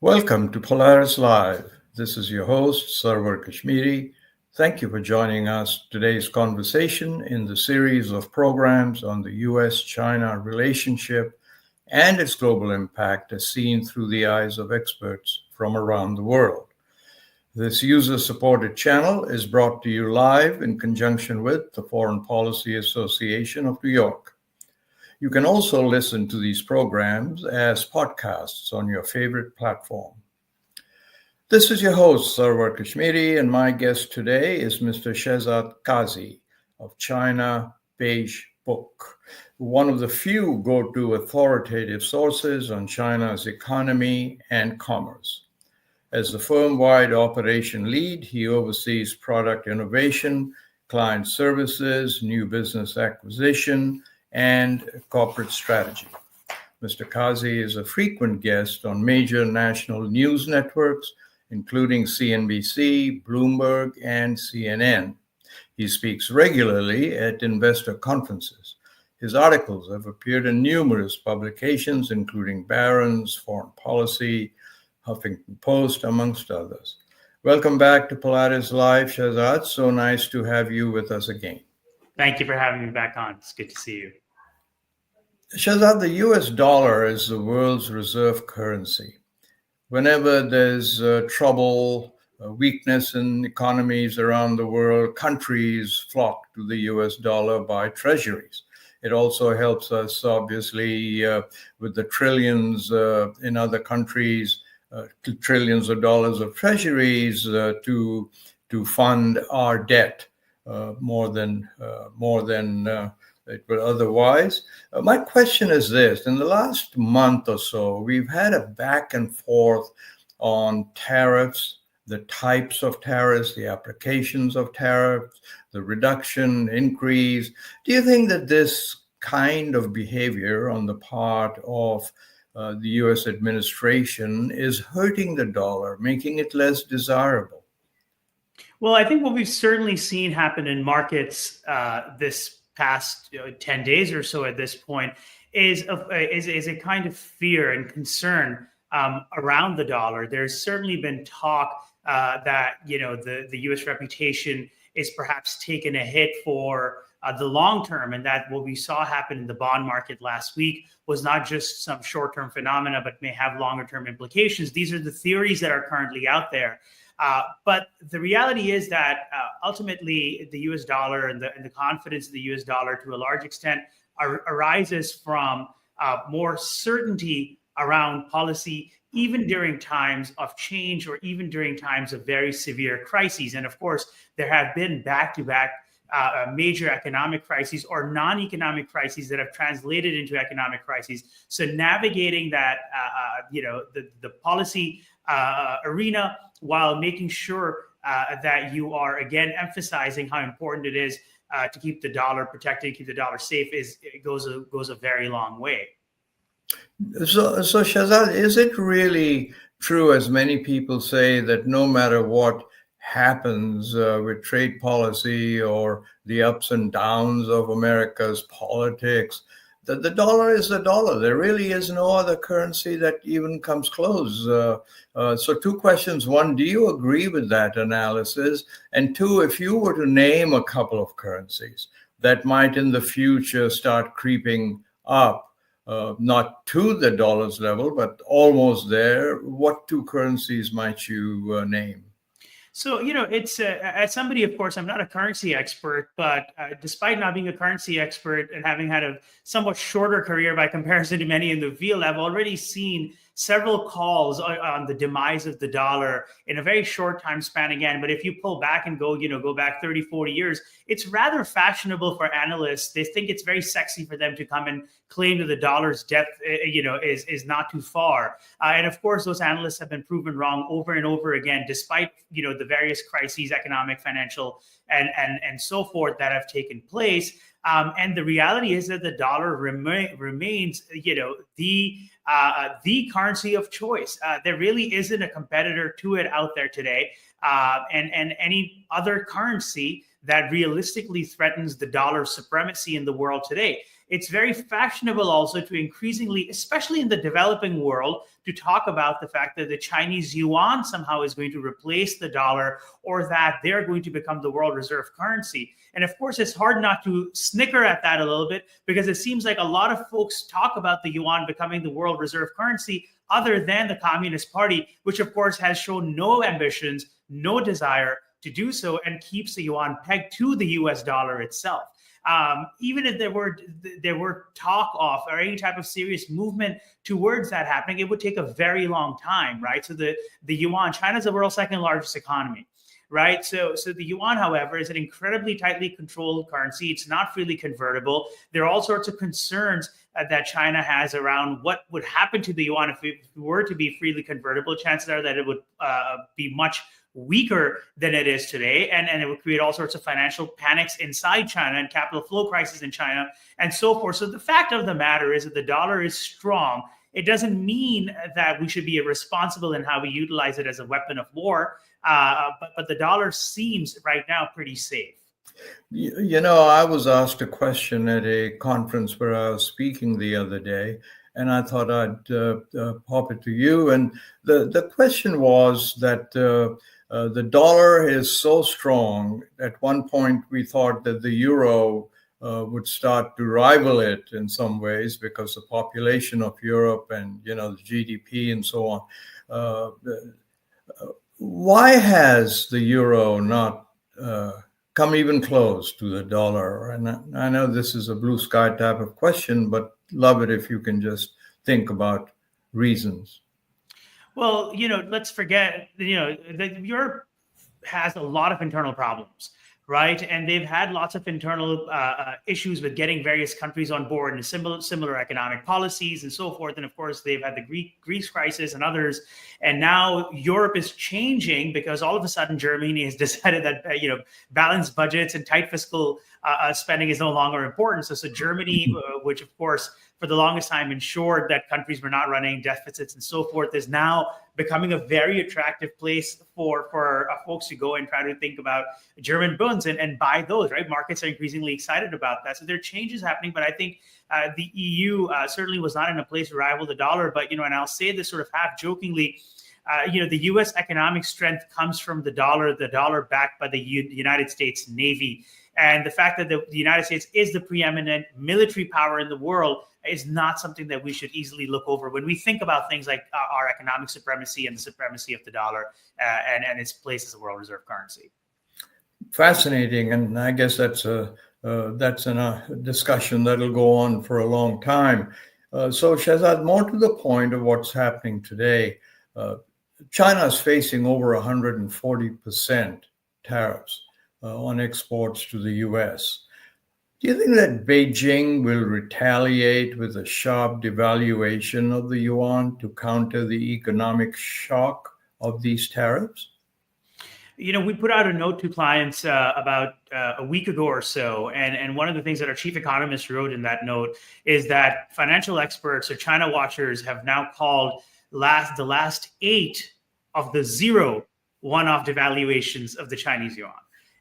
Welcome to Polaris-Live. This is your host, Sarwar Kashmiri. Thank you for joining us today's conversation in the series of programs on the U.S.-China relationship and its global impact as seen through the eyes of experts from around the world. This user-supported channel is brought to you live in conjunction with the Foreign Policy Association of New York. You can also listen to these programs as podcasts on your favorite platform. This is your host, Sarwar Kashmiri, and my guest today is Mr. Shehzad Qazi of China Beige Book, one of the few go-to authoritative sources on China's economy and commerce. As the firm-wide operation lead, he oversees product innovation, client services, new business acquisition, and corporate strategy. Mr. Qazi is a frequent guest on major national news networks, including CNBC, Bloomberg, and CNN. He speaks regularly at investor conferences. His articles have appeared in numerous publications, including Barron's, Foreign Policy, Huffington Post, amongst others. Welcome back to Polaris-Live, Shehzad. So nice to have you with us again. Thank you for having me back on. It's good to see you. Shehzad, the US dollar is the world's reserve currency. Whenever there's trouble, weakness in economies around the world, countries flock to the US dollar by treasuries. It also helps us, obviously, with the trillions in other countries, trillions of dollars of treasuries to fund our debt more than it would otherwise. My question is this. In the last month or so, we've had a back and forth on tariffs, the types of tariffs, the applications of tariffs, the reduction, increase. Do you think that this kind of behavior on the part of the U.S. administration is hurting the dollar, making it less desirable? Well, I think what we've certainly seen happen in markets this past 10 days or so at this point is a kind of fear and concern around the dollar. There's certainly been talk that the U.S. reputation is perhaps taken a hit for the long term, and that what we saw happen in the bond market last week was not just some short-term phenomena, but may have longer-term implications. These are the theories that are currently out there. But the reality is that ultimately the U.S. dollar and the confidence in the U.S. dollar to a large extent arises from more certainty around policy, even during times of change or even during times of very severe crises. And of course, there have been back-to-back major economic crises or non-economic crises that have translated into economic crises. So navigating that, the policy arena while making sure that you are, again, emphasizing how important it is to keep the dollar protected, keep the dollar safe, goes a very long way. So Shehzad, is it really true, as many people say, that no matter what happens with trade policy or the ups and downs of America's politics, that the dollar is the dollar? There really is no other currency that even comes close. So two questions. One, do you agree with that analysis? And two, if you were to name a couple of currencies that might in the future start creeping up, not to the dollar's level, but almost there, what two currencies might you name? So, it's as somebody, of course, I'm not a currency expert, but despite not being a currency expert and having had a somewhat shorter career by comparison to many in the field, I've already seen several calls on the demise of the dollar in a very short time span again. But if you pull back and go back 30, 40 years, it's rather fashionable for analysts. They think it's very sexy for them to come and claim that the dollar's depth, is not too far. And of course, those analysts have been proven wrong over and over again, despite, the various crises, economic, financial, and so forth that have taken place. And the reality is that the dollar remains, the currency of choice. There really isn't a competitor to it out there today. And any other currency that realistically threatens the dollar's supremacy in the world today. it's very fashionable also to increasingly, especially in the developing world, to talk about the fact that the Chinese yuan somehow is going to replace the dollar, or that they're going to become the world reserve currency. And of course, it's hard not to snicker at that a little bit, because it seems like a lot of folks talk about the yuan becoming the world reserve currency other than the Communist Party, which of course has shown no ambitions, no desire to do so, and keeps the yuan pegged to the US dollar itself. Even if there were talk of or any type of serious movement towards that happening, it would take a very long time, right? So the yuan, China's the world's second largest economy, right? So the yuan, however, is an incredibly tightly controlled currency. It's not freely convertible. There are all sorts of concerns that China has around what would happen to the yuan if it were to be freely convertible. Chances are that it would be much weaker than it is today, and it would create all sorts of financial panics inside China and capital flow crisis in China and so forth. So the fact of the matter is that the dollar is strong. It doesn't mean that we should be irresponsible in how we utilize it as a weapon of war, but the dollar seems right now pretty safe. You know, I was asked a question at a conference where I was speaking the other day, and I thought I'd pop it to you. And the question was that the dollar is so strong. At one point, we thought that the euro would start to rival it in some ways because the population of Europe and, you know, the GDP and so on. Why has the euro not come even close to the dollar? And I know this is a blue sky type of question, but love it if you can just think about reasons. Well, you know, let's forget, you know, that Europe has a lot of internal problems, right? And they've had lots of internal issues with getting various countries on board and similar economic policies and so forth. And of course, they've had the Greece crisis and others. And now Europe is changing because all of a sudden Germany has decided that, you know, balanced budgets and tight fiscal spending is no longer important. So Germany, which of course for the longest time ensured that countries were not running deficits and so forth, is now becoming a very attractive place for folks to go and try to think about German bonds and buy those, right? Markets are increasingly excited about that. So there are changes happening, but I think the EU certainly was not in a place to rival the dollar. But, you know, and I'll say this sort of half jokingly, you know, the U.S. economic strength comes from the dollar backed by the United States Navy. And the fact that the United States is the preeminent military power in the world is not something that we should easily look over when we think about things like our economic supremacy and the supremacy of the dollar and its place as a world reserve currency. Fascinating, and I guess that's a discussion that'll go on for a long time. So, Shehzad, more to the point of what's happening today, China is facing over 140% tariffs on exports to the U.S. Do you think that Beijing will retaliate with a sharp devaluation of the yuan to counter the economic shock of these tariffs? You know, we put out a note to clients about a week ago or so. And one of the things that our chief economist wrote in that note is that financial experts or China watchers have now called the last 8 of the 0 one-off devaluations of the Chinese yuan.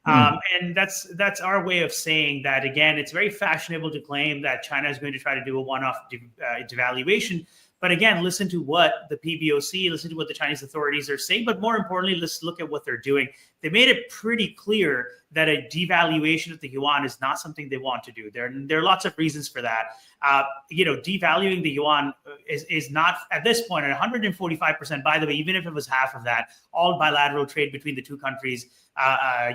And that's our way of saying that, again, it's very fashionable to claim that China is going to try to do a one-off devaluation. But again, listen to what the PBOC, listen to what the Chinese authorities are saying. But more importantly, let's look at what they're doing. They made it pretty clear that a devaluation of the yuan is not something they want to do. There are lots of reasons for that. You know, devaluing the yuan is not, at this point, at 145%, by the way, even if it was half of that, all bilateral trade between the two countries,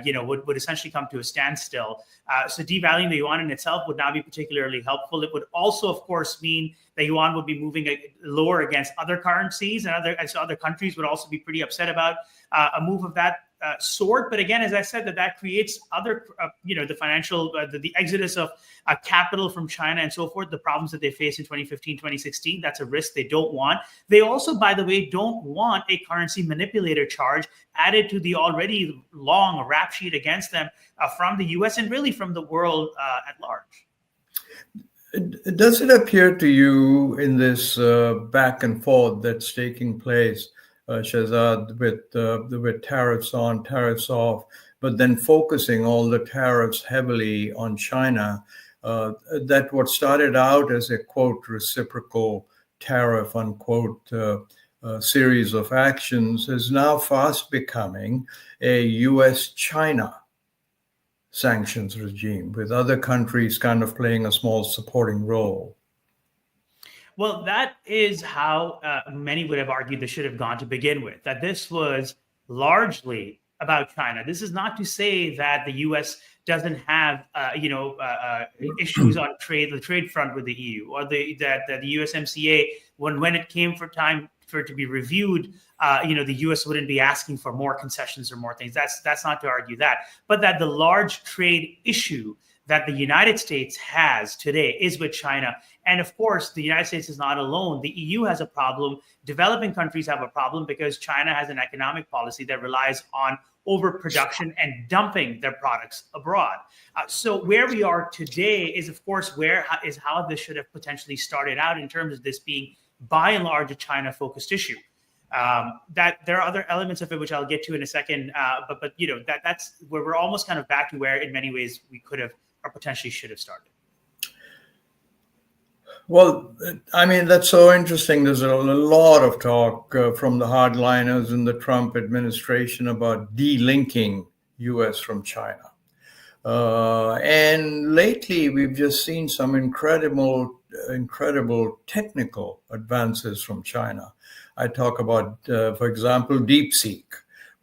you know, would essentially come to a standstill. So devaluing the yuan in itself would not be particularly helpful. It would also, of course, mean the yuan would be moving lower against other currencies, and so other countries would also be pretty upset about a move of that sort. But again, as I said, that creates other, you know, the financial, the exodus of capital from China and so forth, the problems that they faced in 2015, 2016, that's a risk they don't want. They also, by the way, don't want a currency manipulator charge added to the already long rap sheet against them from the US and really from the world at large. Does it appear to you in this back and forth that's taking place, Shehzad, with tariffs on, tariffs off, but then focusing all the tariffs heavily on China, that what started out as a, quote, reciprocal tariff, unquote, series of actions is now fast becoming a U.S.-China sanctions regime, with other countries kind of playing a small supporting role. Well, that is how many would have argued this should have gone to begin with, that this was largely about China. This is not to say that the U.S. doesn't have, issues on trade, the trade front with the EU, or that the USMCA, when it came for time for it to be reviewed, the U.S. wouldn't be asking for more concessions or more things. That's not to argue that, but that the large trade issue that the United States has today is with China. And of course, the United States is not alone. The EU has a problem. Developing countries have a problem because China has an economic policy that relies on overproduction and dumping their products abroad. So where we are today is, of course, how this should have potentially started out in terms of this being, by and large, a China-focused issue. That there are other elements of it which I'll get to in a second, but that's where we're almost kind of back to where, in many ways, we could have or potentially should have started. Well, I mean, that's so interesting. There's a lot of talk from the hardliners in the Trump administration about delinking U.S. from China. And lately, we've just seen some incredible technical advances from China. I talk about, for example, DeepSeek,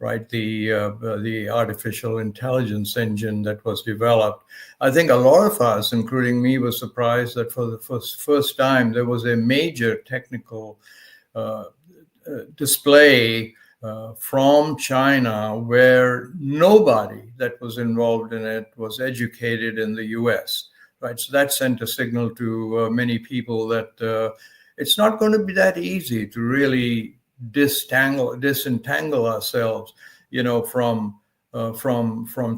right? The artificial intelligence engine that was developed. I think a lot of us, including me, were surprised that for the first time there was a major technical display from China where nobody that was involved in it was educated in the U.S. Right, so that sent a signal to many people that it's not going to be that easy to really disentangle ourselves, from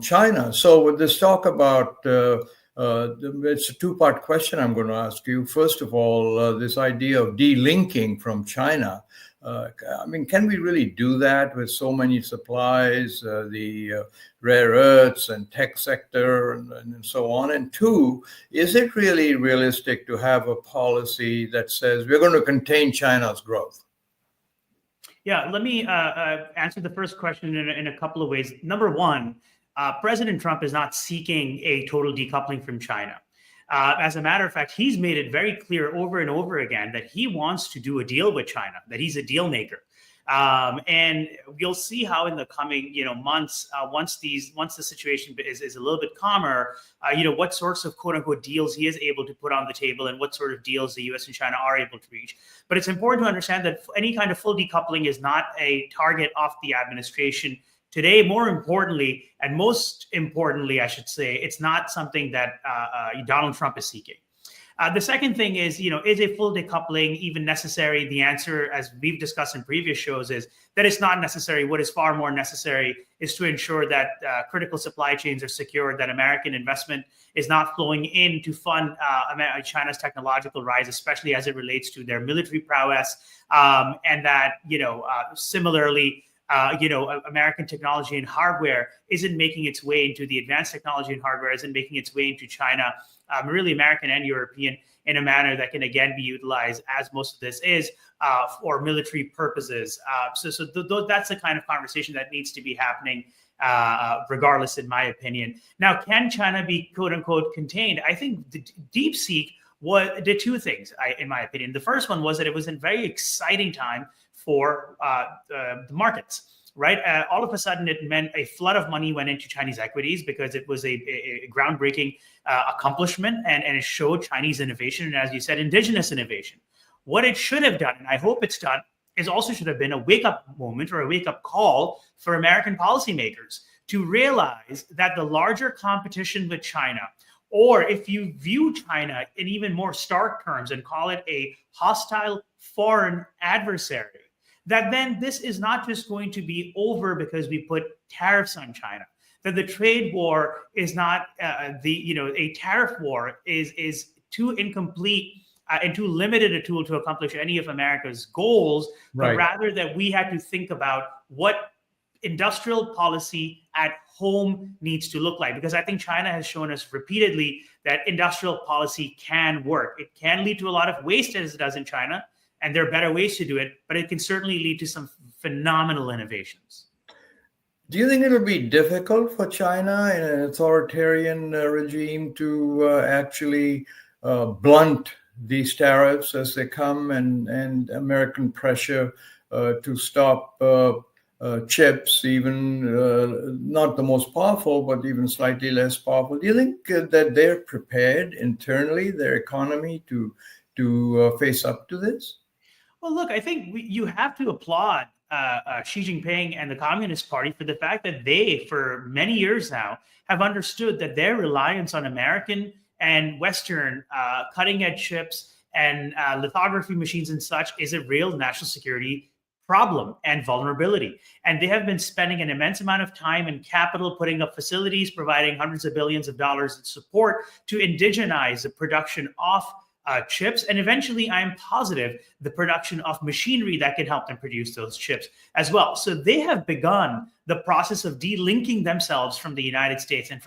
China. So with this talk about, it's a two-part question I'm going to ask you. First of all, this idea of delinking from China. Can we really do that with so many supplies, the rare earths and tech sector and so on? And two, is it really realistic to have a policy that says we're going to contain China's growth? Yeah, let me answer the first question in a couple of ways. Number one, President Trump is not seeking a total decoupling from China. As a matter of fact, he's made it very clear over and over again that he wants to do a deal with China, that he's a deal maker. And you'll see how in the coming months, once the situation is a little bit calmer, what sorts of quote unquote deals he is able to put on the table and what sort of deals the U.S. and China are able to reach. But it's important to understand that any kind of full decoupling is not a target of the administration today. More importantly, and most importantly, I should say, it's not something that Donald Trump is seeking. The second thing is, is a full decoupling even necessary? The answer, as we've discussed in previous shows, is that it's not necessary. What is far more necessary is to ensure that critical supply chains are secured, that American investment is not flowing in to fund China's technological rise, especially as it relates to their military prowess, and that, similarly, American technology and hardware isn't making its way into the advanced technology and hardware isn't making its way into China, really American and European, in a manner that can again be utilized, as most of this is, for military purposes. So that's the kind of conversation that needs to be happening, regardless, in my opinion. Now, can China be quote unquote contained? I think the DeepSeek did two things, in my opinion. The first one was that it was a very exciting time for the markets, right? All of a sudden, it meant a flood of money went into Chinese equities because it was a groundbreaking accomplishment, and it showed Chinese innovation, and as you said, indigenous innovation. What it should have done, and I hope it's done, is also should have been a wake-up moment or a wake-up call for American policymakers to realize that the larger competition with China, or if you view China in even more stark terms and call it a hostile foreign adversary, that then this is not just going to be over because we put tariffs on China, that the trade war is not a tariff war is too incomplete and too limited a tool to accomplish any of America's goals, right. But rather that we had to think about what industrial policy at home needs to look like, because I think China has shown us repeatedly that industrial policy can work. It can lead to a lot of waste, as it does in China, and there are better ways to do it, but it can certainly lead to some phenomenal innovations. Do you think it'll be difficult for China in an authoritarian regime to actually blunt these tariffs as they come, and American pressure to stop chips, even not the most powerful, but even slightly less powerful? Do you think that they're prepared internally, their economy, to face up to this? Well, look, I think you have to applaud Xi Jinping and the Communist Party for the fact that they, for many years now, have understood that their reliance on American and Western cutting-edge chips and lithography machines and such is a real national security problem and vulnerability. And they have been spending an immense amount of time and capital putting up facilities, providing hundreds of billions of dollars in support to indigenize the production of chips, and eventually, I'm positive, the production of machinery that can help them produce those chips as well. So they have begun the process of delinking themselves from the United States and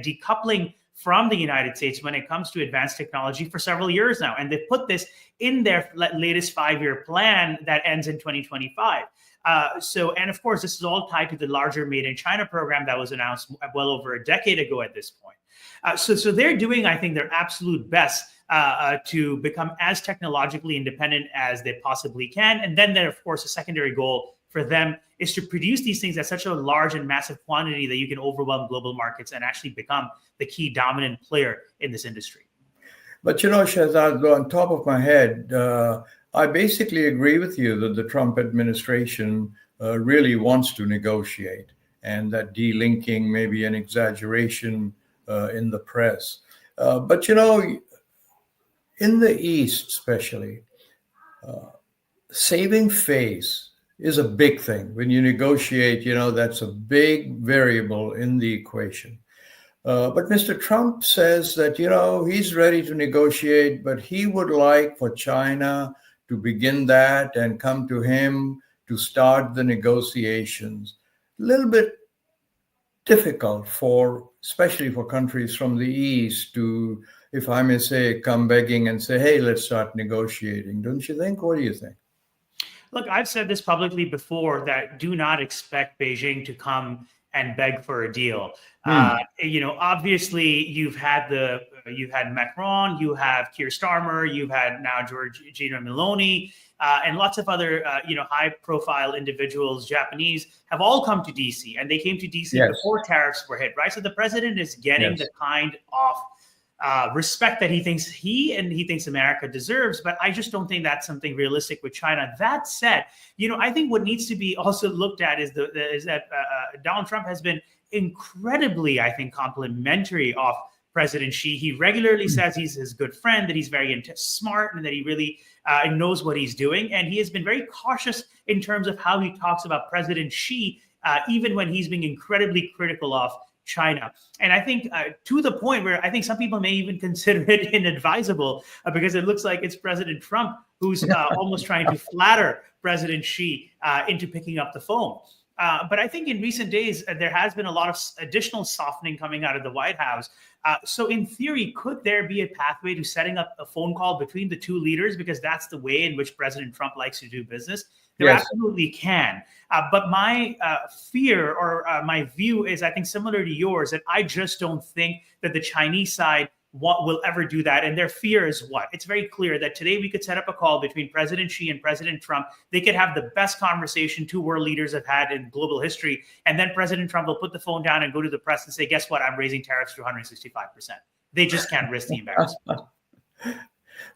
decoupling from the United States when it comes to advanced technology for several years now. And they've put this in their latest 5-year plan that ends in 2025. And of course, this is all tied to the larger Made in China program that was announced well over a decade ago at this point. So they're doing, I think, their absolute best to become as technologically independent as they possibly can. And then, of course, a secondary goal for them is to produce these things at such a large and massive quantity that you can overwhelm global markets and actually become the key dominant player in this industry. But, Shehzad, on top of my head, I basically agree with you that the Trump administration really wants to negotiate, and that delinking may be an exaggeration in the press. But, in the East especially, saving face is a big thing. When you negotiate, that's a big variable in the equation. But Mr. Trump says that, he's ready to negotiate, but he would like for China to begin that and come to him to start the negotiations. A little bit difficult especially for countries from the East to, if I may say, come begging and say, hey, let's start negotiating. Don't you think? What do you think? Look, I've said this publicly before, that do not expect Beijing to come and beg for a deal. Obviously, you've had Macron, you have Keir Starmer, you've had now Giorgia Meloni, and lots of other high-profile individuals, Japanese, have all come to DC, and they came to DC before tariffs were hit, right? So the president is getting the kind of respect that he thinks America deserves, but I just don't think that's something realistic with China. That said, I think what needs to be also looked at is that Donald Trump has been incredibly, I think, complimentary of President Xi. He regularly says he's his good friend, that he's very smart, and that he really knows what he's doing. And he has been very cautious in terms of how he talks about President Xi, even when he's being incredibly critical of China. And I think to the point where I think some people may even consider it inadvisable because it looks like it's President Trump who's almost trying to flatter President Xi into picking up the phone. But I think in recent days, there has been a lot of additional softening coming out of the White House. So in theory, could there be a pathway to setting up a phone call between the two leaders? Because that's the way in which President Trump likes to do business. There absolutely can. But my fear or my view is, I think, similar to yours, that I just don't think that the Chinese side will ever do that. And their fear is what? It's very clear that today we could set up a call between President Xi and President Trump. They could have the best conversation two world leaders have had in global history. And then President Trump will put the phone down and go to the press and say, guess what? I'm raising tariffs to 165%. They just can't risk the embarrassment.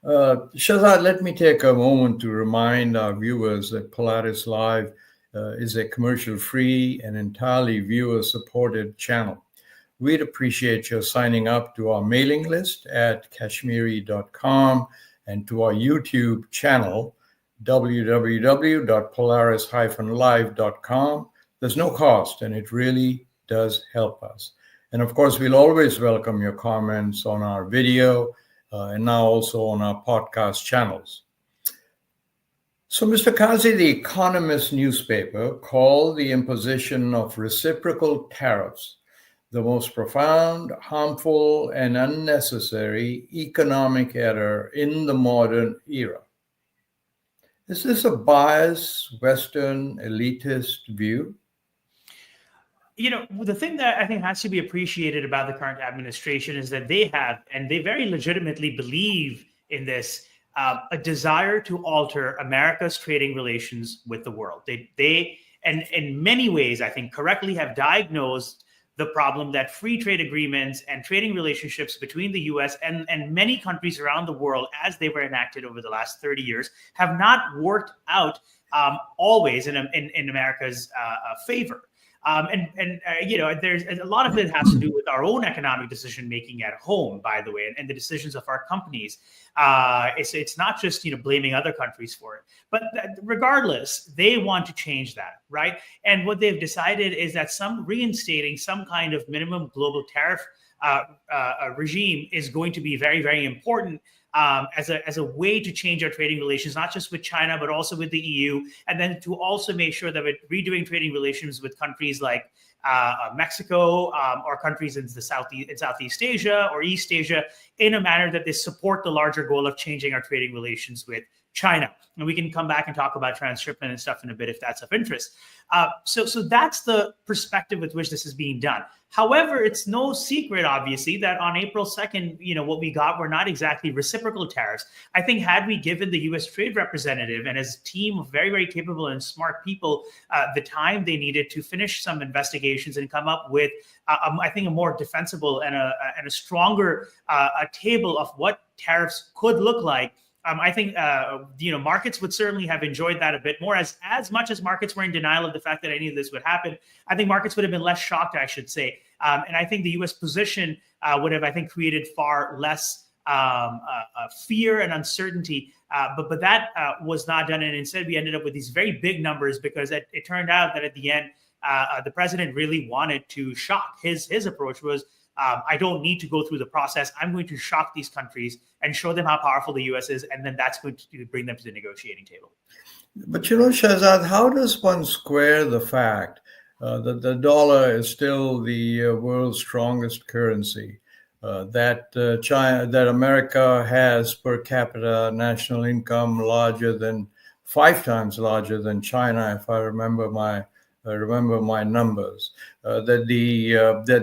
Shehzad, let me take a moment to remind our viewers that Polaris-Live is a commercial-free and entirely viewer-supported channel. We'd appreciate your signing up to our mailing list at kashmiri.com and to our YouTube channel, www.polaris-live.com. There's no cost, and it really does help us. And of course, we'll always welcome your comments on our video and now also on our podcast channels. So, Mr. Qazi, the Economist newspaper called the imposition of reciprocal tariffs the most profound, harmful, and unnecessary economic error in the modern era. Is this a biased, Western, elitist view? The thing that I think has to be appreciated about the current administration is that they have, and they very legitimately believe in this, a desire to alter America's trading relations with the world. And in many ways, I think, correctly have diagnosed the problem that free trade agreements and trading relationships between the US and many countries around the world, as they were enacted over the last 30 years, have not worked out always in America's favor. There's a lot of it has to do with our own economic decision making at home, by the way, and the decisions of our companies. It's not just blaming other countries for it, but regardless, they want to change that, right? And what they've decided is that reinstating some kind of minimum global tariff regime is going to be very, very important. As a way to change our trading relations, not just with China, but also with the EU, and then to also make sure that we're redoing trading relations with countries like Mexico or countries in Southeast Asia or East Asia in a manner that they support the larger goal of changing our trading relations with China. And we can come back and talk about transshipment and stuff in a bit if that's of interest. So that's the perspective with which this is being done. However, it's no secret, obviously, that on April 2nd, what we got were not exactly reciprocal tariffs. I think had we given the U.S. trade representative and his team of very, very capable and smart people the time they needed to finish some investigations and come up with, I think, a more defensible and a stronger table of what tariffs could look like, I think markets would certainly have enjoyed that a bit more. As much as markets were in denial of the fact that any of this would happen, I think markets would have been less shocked, I should say. And I think the U.S. position would have, I think, created far less fear and uncertainty. But that was not done, and instead we ended up with these very big numbers because it turned out that at the end the president really wanted to shock. His approach was, I don't need to go through the process. I'm going to shock these countries and show them how powerful the U.S. is, and then that's going to bring them to the negotiating table. But Shehzad, how does one square the fact that the dollar is still the world's strongest currency, that America has per capita national income five times larger than China, if I remember my numbers, that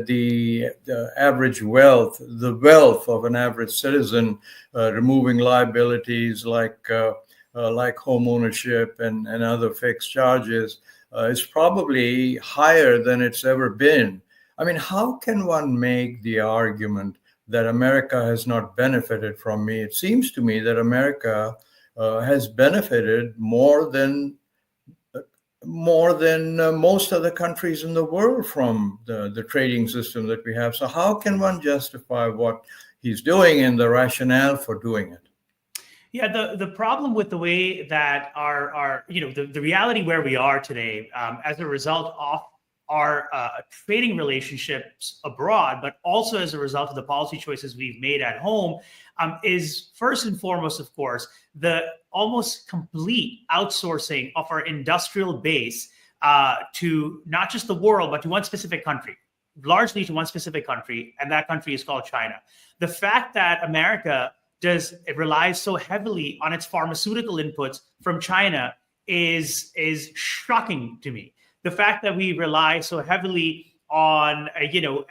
the average wealth, the wealth of an average citizen, removing liabilities like home ownership and other fixed charges, is probably higher than it's ever been. I mean, how can one make the argument that America has not benefited from me? It seems to me that America has benefited more than most other countries in the world from the trading system that we have. So how can one justify what he's doing and the rationale for doing it? Yeah, the problem with the way that our the reality where we are today as a result of our trading relationships abroad, but also as a result of the policy choices we've made at home, is first and foremost, of course, the almost complete outsourcing of our industrial base to not just the world, but to one specific country, largely to one specific country, and that country is called China. The fact that America relies so heavily on its pharmaceutical inputs from China is shocking to me. The fact that we rely so heavily on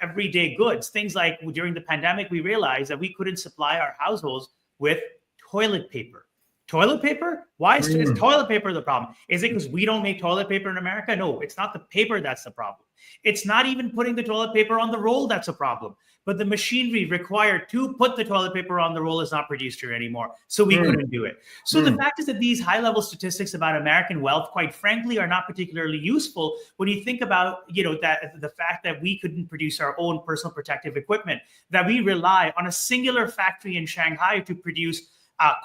everyday goods, things like during the pandemic, we realized that we couldn't supply our households with toilet paper. Toilet paper? Why is toilet paper the problem? Is it because we don't make toilet paper in America? No, it's not the paper that's the problem. It's not even putting the toilet paper on the roll that's a problem. But the machinery required to put the toilet paper on the roll is not produced here anymore. So we couldn't do it. So the fact is that these high-level statistics about American wealth, quite frankly, are not particularly useful when you think about, that the fact that we couldn't produce our own personal protective equipment, that we rely on a singular factory in Shanghai to produce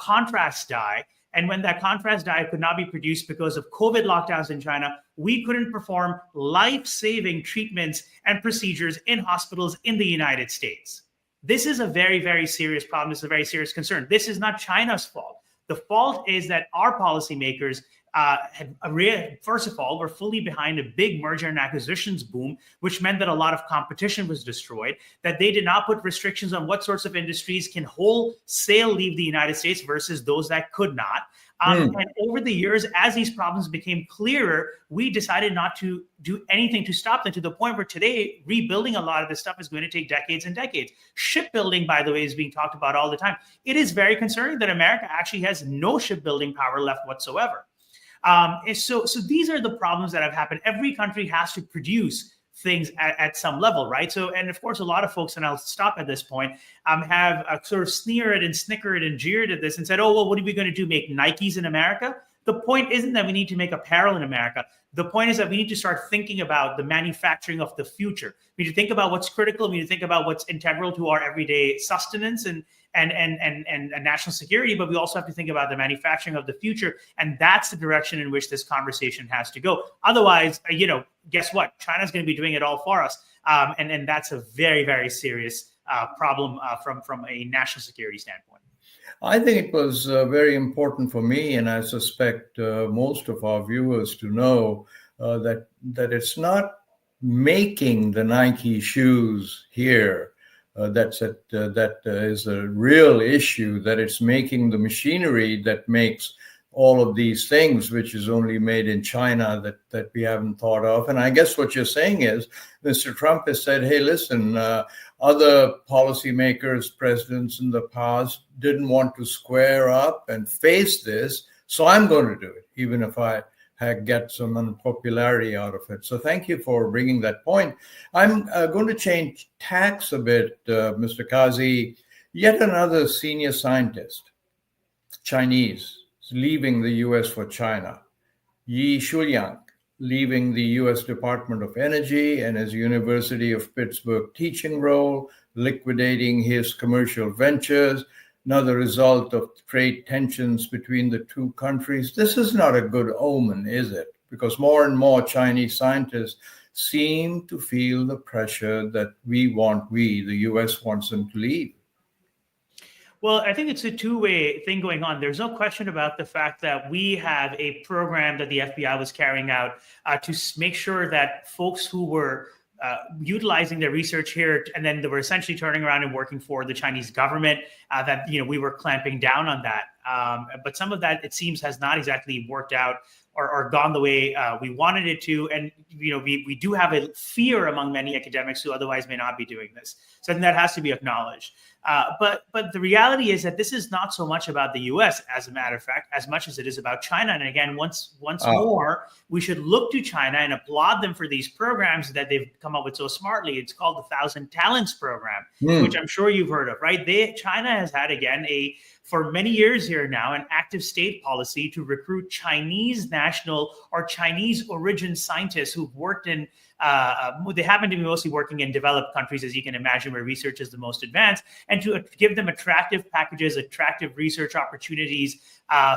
contrast dye. And when that contrast dye could not be produced because of COVID lockdowns in China, we couldn't perform life-saving treatments and procedures in hospitals in the United States. This is a very, very serious problem. This is a very serious concern. This is not China's fault. The fault is that our policymakers first of all, were fully behind a big merger and acquisitions boom, which meant that a lot of competition was destroyed, that they did not put restrictions on what sorts of industries can wholesale leave the United States versus those that could not. And over the years, as these problems became clearer, we decided not to do anything to stop them, to the point where today, rebuilding a lot of this stuff is going to take decades and decades. Shipbuilding, by the way, is being talked about all the time. It is very concerning that America actually has no shipbuilding power left whatsoever. So these are the problems that have happened. Every country has to produce things at some level, right? So, and of course, a lot of folks, and I'll stop at this point, have sort of sneered and snickered and jeered at this and said, oh, well, what are we going to do, make Nikes in America? The point isn't that we need to make apparel in America. The point is that we need to start thinking about the manufacturing of the future. We need to think about what's critical. We need to think about what's integral to our everyday sustenance and national security, but we also have to think about the manufacturing of the future. And that's the direction in which this conversation has to go. Otherwise, guess what? China's going to be doing it all for us. And that's a very, very serious problem from a national security standpoint. I think it was very important for me, and I suspect most of our viewers to know that it's not making the Nike shoes here that is a real issue, that it's making the machinery that makes all of these things, which is only made in China, that we haven't thought of. And I guess what you're saying is Mr. Trump has said, hey, listen, other policymakers, presidents in the past didn't want to square up and face this, so I'm going to do it, even if I get some unpopularity out of it. So thank you for bringing that point. I'm going to change tacks a bit, Mr. Qazi. Yet another senior scientist, Chinese, leaving the U.S. for China. Yi Shuliang, leaving the U.S. Department of Energy and his University of Pittsburgh teaching role, liquidating his commercial ventures, another result of trade tensions between the two countries. This is not a good omen, is it? Because more and more Chinese scientists seem to feel the pressure that the U.S. wants them to leave. Well, I think it's a two-way thing going on. There's no question about the fact that we have a program that the FBI was carrying out to make sure that folks who were utilizing their research here, and then they were essentially turning around and working for the Chinese government, that we were clamping down on that. But some of that, it seems, has not exactly worked out or gone the way we wanted it to. And we do have a fear among many academics who otherwise may not be doing this. So I think that has to be acknowledged. But the reality is that this is not so much about the U.S., as a matter of fact, as much as it is about China. And again, once more, we should look to China and applaud them for these programs that they've come up with so smartly. It's called the 1,000 Talents Program, which I'm sure you've heard of, right? China has had, again, for many years here now, an active state policy to recruit Chinese national or Chinese origin scientists who've worked in, they happen to be mostly working in developed countries, as you can imagine, where research is the most advanced, and to give them attractive packages, attractive research opportunities,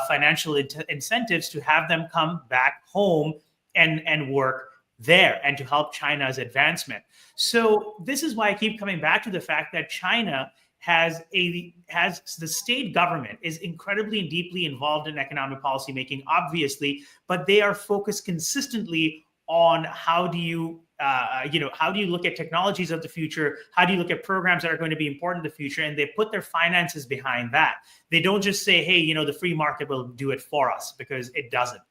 financial incentives to have them come back home and work there and to help China's advancement. So this is why I keep coming back to the fact that China has the state government is incredibly and deeply involved in economic policy making, obviously, but they are focused consistently on how do you look at technologies of the future? How do you look at programs that are going to be important in the future? And they put their finances behind that. They don't just say, hey, the free market will do it for us, because it doesn't.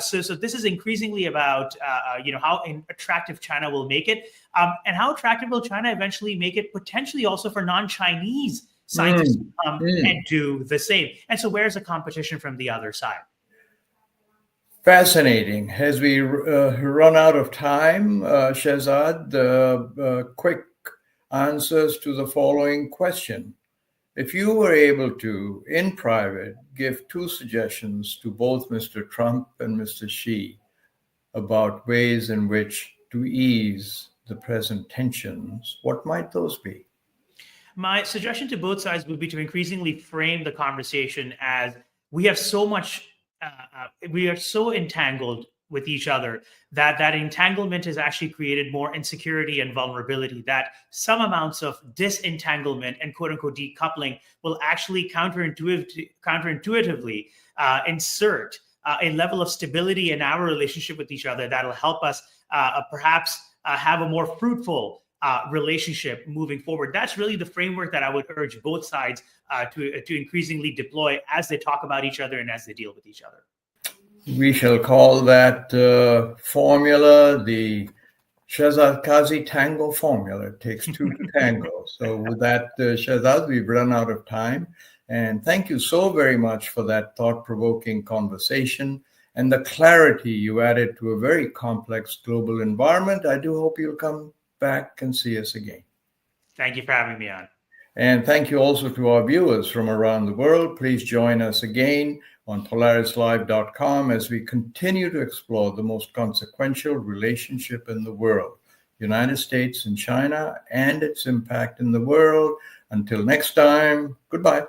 So this is increasingly about, how attractive China will make it, and how attractive will China eventually make it, potentially also for non-Chinese scientists to come and do the same. And so where's the competition from the other side? Fascinating. As we run out of time, Shehzad, quick answers to the following question. If you were able to, in private, give two suggestions to both Mr. Trump and Mr. Xi about ways in which to ease the present tensions, what might those be? My suggestion to both sides would be to increasingly frame the conversation as we have so much, we are so entangled with each other, that entanglement has actually created more insecurity and vulnerability, that some amounts of disentanglement and quote unquote decoupling will actually counterintuitively insert a level of stability in our relationship with each other that'll help us perhaps have a more fruitful relationship moving forward. That's really the framework that I would urge both sides to increasingly deploy as they talk about each other and as they deal with each other. We shall call that formula the Shehzad Qazi tango formula. It takes two to tango. So with that, Shehzad, we've run out of time. And thank you so very much for that thought-provoking conversation and the clarity you added to a very complex global environment. I do hope you'll come back and see us again. Thank you for having me on. And thank you also to our viewers from around the world. Please join us again on Polaris-Live.com as we continue to explore the most consequential relationship in the world, United States and China, and its impact in the world. Until next time, goodbye.